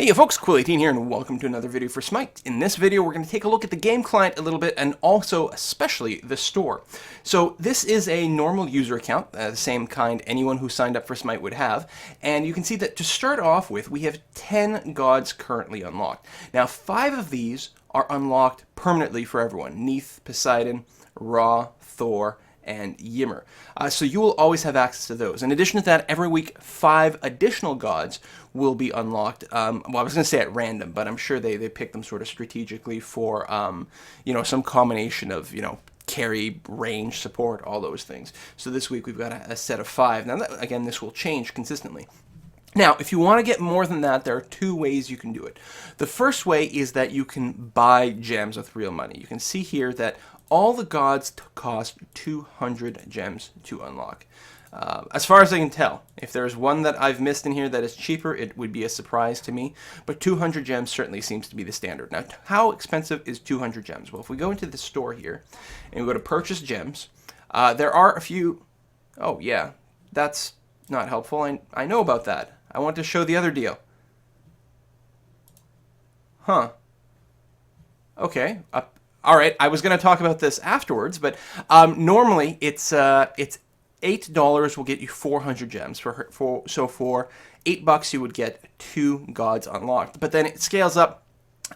Hey you folks, Cool18 here and welcome to another video for Smite. In this video we're going to take a look at the game client a little bit and also especially the store. So this is a normal user account, the same kind anyone who signed up for Smite would have, and you can see that to start off with we have 10 gods currently unlocked. Now 5 of these are unlocked permanently for everyone: Neith, Poseidon, Ra, Thor, and Ymir. So you will always have access to those. In addition to that, every week 5 additional gods will be unlocked. Well, I was going to say at random, but I'm sure they pick them sort of strategically for, some combination of, carry, range, support, all those things. So this week we've got a set of 5. Now, again, this will change consistently. Now, if you want to get more than that, there are 2 ways you can do it. The first way is that you can buy gems with real money. You can see here that all the gods cost 200 gems to unlock. As far as I can tell, if there's one that I've missed in here that is cheaper, it would be a surprise to me. But 200 gems certainly seems to be the standard. Now, how expensive is 200 gems? Well, if we go into the store here and we go to purchase gems, there are a few... Oh, yeah, that's not helpful. I know about that. I want to show the other deal. Huh. Okay. All right. I was going to talk about this afterwards, but normally it's $8 will get you 400 gems. So for $8 you would get 2 gods unlocked. But then it scales up,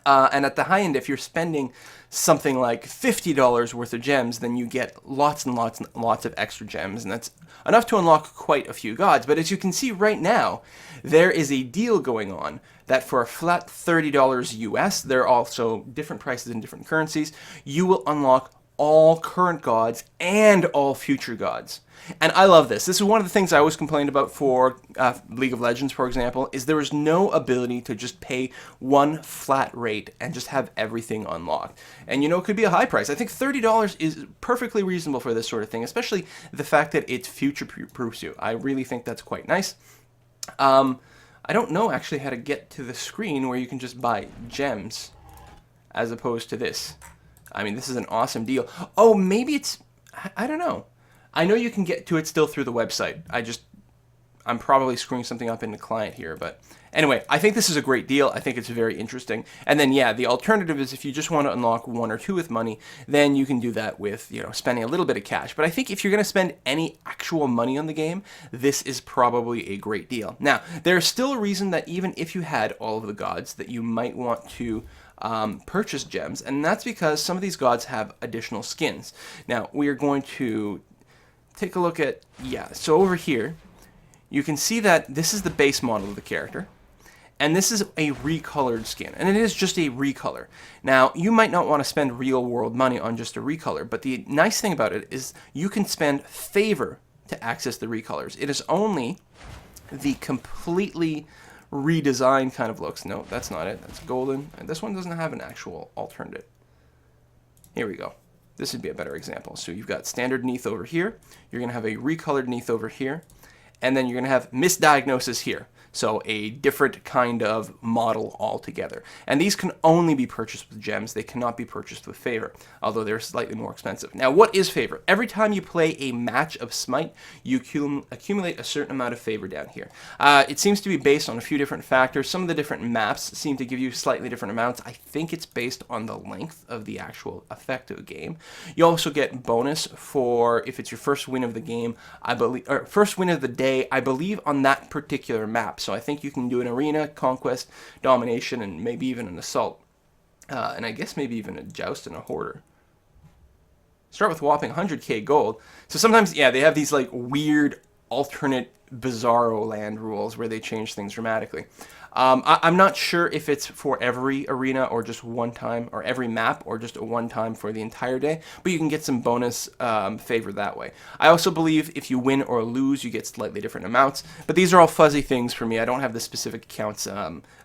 and at the high end, if you're spending something like $50 worth of gems, then you get lots and lots and lots of extra gems, and that's enough to unlock quite a few gods. But as you can see right now, there is a deal going on that for a flat $30 US, there are also different prices in different currencies, you will unlock all current gods and all future gods. And I love this. This is one of the things I always complained about for League of Legends, for example, is there was no ability to just pay one flat rate and just have everything unlocked. And it could be a high price. I think $30 is perfectly reasonable for this sort of thing, especially the fact that it future-proofs you. I really think that's quite nice. I don't know actually how to get to the screen where you can just buy gems as opposed to this. I mean, this is an awesome deal. Oh, maybe it's... I don't know. I know you can get to it still through the website. I'm probably screwing something up in the client here, but anyway, I think this is a great deal. I think it's very interesting. And then, yeah, the alternative is if you just want to unlock 1 or 2 with money, then you can do that with, spending a little bit of cash. But I think if you're going to spend any actual money on the game, this is probably a great deal. Now, there's still a reason that even if you had all of the gods, that you might want to purchase gems, and that's because some of these gods have additional skins. Now, we are going to take a look at, so over here, you can see that this is the base model of the character, and this is a recolored skin, and it is just a recolor. Now, you might not want to spend real-world money on just a recolor, but the nice thing about it is you can spend favor to access the recolors. It is only the completely redesigned kind of looks. No, that's not it. That's golden. And this one doesn't have an actual alternative. Here we go. This would be a better example. So you've got standard Neith over here. You're going to have a recolored Neith over here. And then you're going to have misdiagnosis here. So a different kind of model altogether. And these can only be purchased with gems. They cannot be purchased with favor, although they're slightly more expensive. Now, what is favor? Every time you play a match of Smite, you accumulate a certain amount of favor down here. It seems to be based on a few different factors. Some of the different maps seem to give you slightly different amounts. I think it's based on the length of the actual effective game. You also get bonus for if it's your first win of the game, I believe, or first win of the day, I believe, on that particular map. So I think you can do an arena, conquest, domination, and maybe even an assault. And I guess maybe even a joust and a hoarder. Start with whopping 100k gold. So sometimes, yeah, they have these like weird alternate bizarro land rules where they change things dramatically. I'm not sure if it's for every arena or just one time, or every map, or just a one time for the entire day, but you can get some bonus favor that way. I also believe if you win or lose, you get slightly different amounts, but these are all fuzzy things for me. I don't have the specific accounts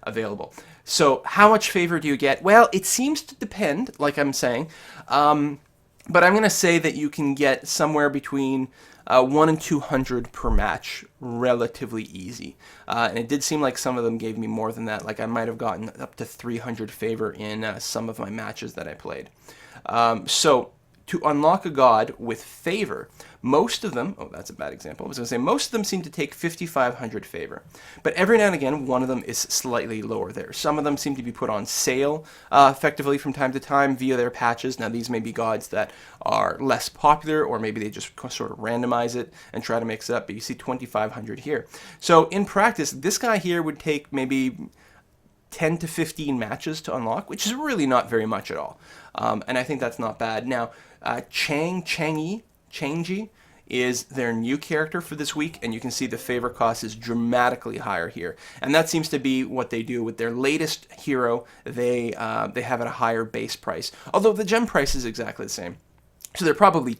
available. So how much favor do you get? Well, it seems to depend, like I'm saying, but I'm going to say that you can get somewhere between 1 and 200 per match, relatively easy. And it did seem like some of them gave me more than that. Like I might have gotten up to 300 favor in some of my matches that I played. So to unlock a god with favor, most of them, oh, that's a bad example. I was going to say most of them seem to take 5,500 favor. But every now and again, one of them is slightly lower there. Some of them seem to be put on sale effectively from time to time via their patches. Now, these may be gods that are less popular, or maybe they just sort of randomize it and try to mix it up. But you see 2,500 here. So in practice, this guy here would take maybe 10 to 15 matches to unlock, which is really not very much at all. And I think that's not bad. Now, Changi is their new character for this week, and you can see the favor cost is dramatically higher here. And that seems to be what they do with their latest hero. They have it a higher base price, although the gem price is exactly the same. So they're probably,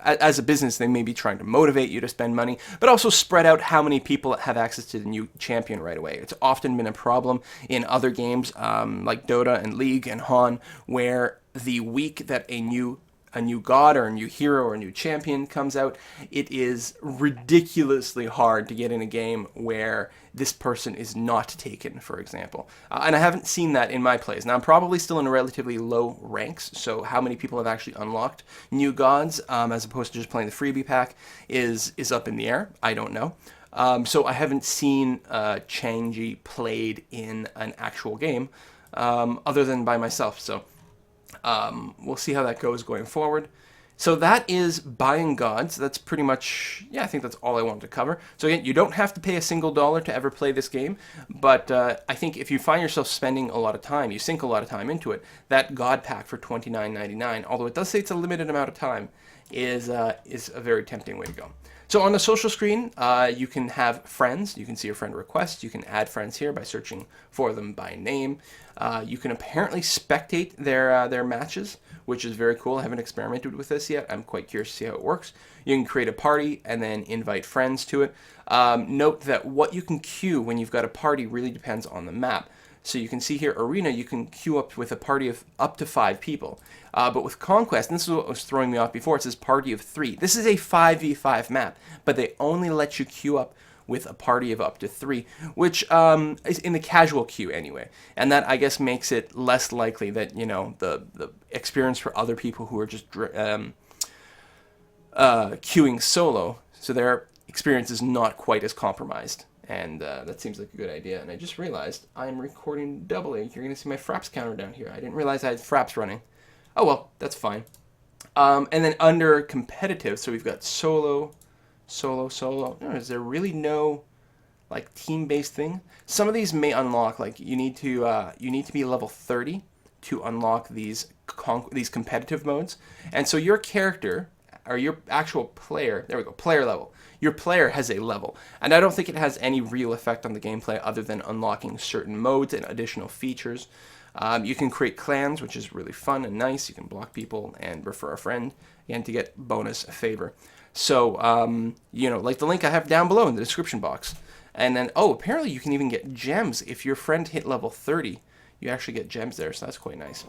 as a business, they may be trying to motivate you to spend money, but also spread out how many people have access to the new champion right away. It's often been a problem in other games like Dota and League and Han, where the week that a new god or a new hero or a new champion comes out, it is ridiculously hard to get in a game where this person is not taken, for example. And I haven't seen that in my plays. Now, I'm probably still in relatively low ranks, so how many people have actually unlocked new gods as opposed to just playing the freebie pack is up in the air. I don't know. So I haven't seen Changi played in an actual game other than by myself, so we'll see how that goes going forward. So that is buying gods. That's pretty much, I think that's all I wanted to cover. So again, you don't have to pay a single dollar to ever play this game, but I think if you find yourself spending a lot of time, you sink a lot of time into it, that god pack for $29.99, although it does say it's a limited amount of time, is a very tempting way to go. So on the social screen, you can have friends. You can see your friend requests. You can add friends here by searching for them by name. You can apparently spectate their matches, which is very cool. I haven't experimented with this yet. I'm quite curious to see how it works. You can create a party and then invite friends to it. Note that what you can queue when you've got a party really depends on the map. So you can see here, Arena, you can queue up with a party of up to 5 people. But with Conquest, and this is what was throwing me off before, it says party of 3. This is a 5v5 map, but they only let you queue up with a party of up to 3, which is in the casual queue anyway. And that, I guess, makes it less likely that, the experience for other people who are just queuing solo, so their experience is not quite as compromised. And that seems like a good idea. And I just realized I'm recording doubly. You're going to see my fraps counter down here. I didn't realize I had fraps running. Oh, well, that's fine. And then under competitive, so we've got solo. Is there really no team-based thing? Some of these may unlock, you need to be level 30 to unlock these competitive modes. And so your character, or your actual player, there we go, player level. Your player has a level, and I don't think it has any real effect on the gameplay other than unlocking certain modes and additional features. You can create clans, which is really fun and nice. You can block people and refer a friend, again, to get bonus favor. So, like the link I have down below in the description box. And then, apparently you can even get gems. If your friend hit level 30, you actually get gems there, so that's quite nice.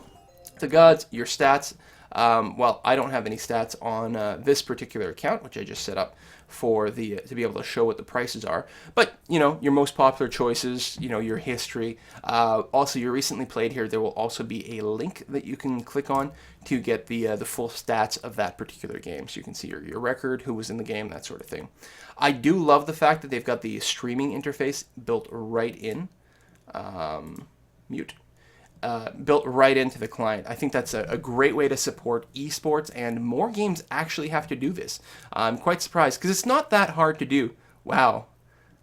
The gods, your stats. Well, I don't have any stats on this particular account, which I just set up for to be able to show what the prices are. But, your most popular choices, your history. Also, your recently played here, there will also be a link that you can click on to get the full stats of that particular game. So you can see your record, who was in the game, that sort of thing. I do love the fact that they've got the streaming interface built right in. Built right into the client. I think that's a great way to support esports, and more games actually have to do this. I'm quite surprised, because it's not that hard to do. Wow.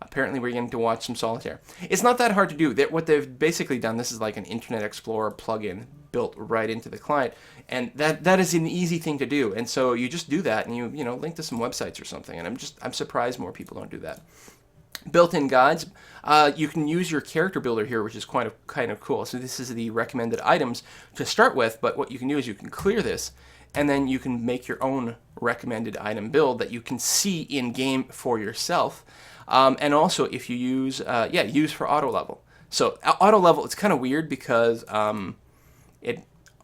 Apparently we're getting to watch some solitaire. It's not that hard to do. What they've basically done, this is like an Internet Explorer plugin built right into the client, and that is an easy thing to do. And so you just do that, and you link to some websites or something, and I'm surprised more people don't do that. Built-in guides. You can use your character builder here, which is kind of cool. So this is the recommended items to start with, but what you can do is you can clear this, and then you can make your own recommended item build that you can see in-game for yourself. And also, if you use for auto level. So auto level, it's kind of weird because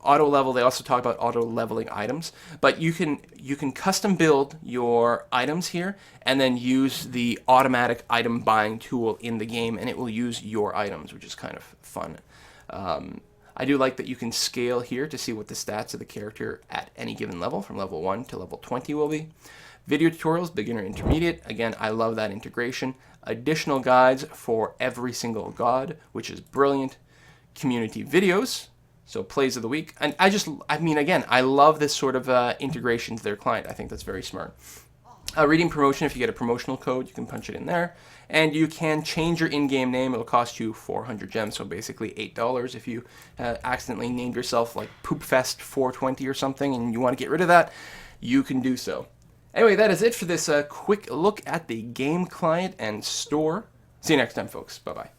auto level, they also talk about auto leveling items, but you can custom build your items here and then use the automatic item buying tool in the game, and it will use your items, which is kind of fun. I do like that you can scale here to see what the stats of the character at any given level, from level 1 to level 20 will be. Video tutorials, beginner, intermediate. Again, I love that integration. Additional guides for every single god, which is brilliant. Community videos, so plays of the week. And again, I love this sort of integration to their client. I think that's very smart. Reading promotion, if you get a promotional code, you can punch it in there. And you can change your in-game name. It'll cost you 400 gems, so basically $8. If you accidentally named yourself like Poopfest420 or something and you want to get rid of that, you can do so. Anyway, that is it for this quick look at the game client and store. See you next time, folks. Bye-bye.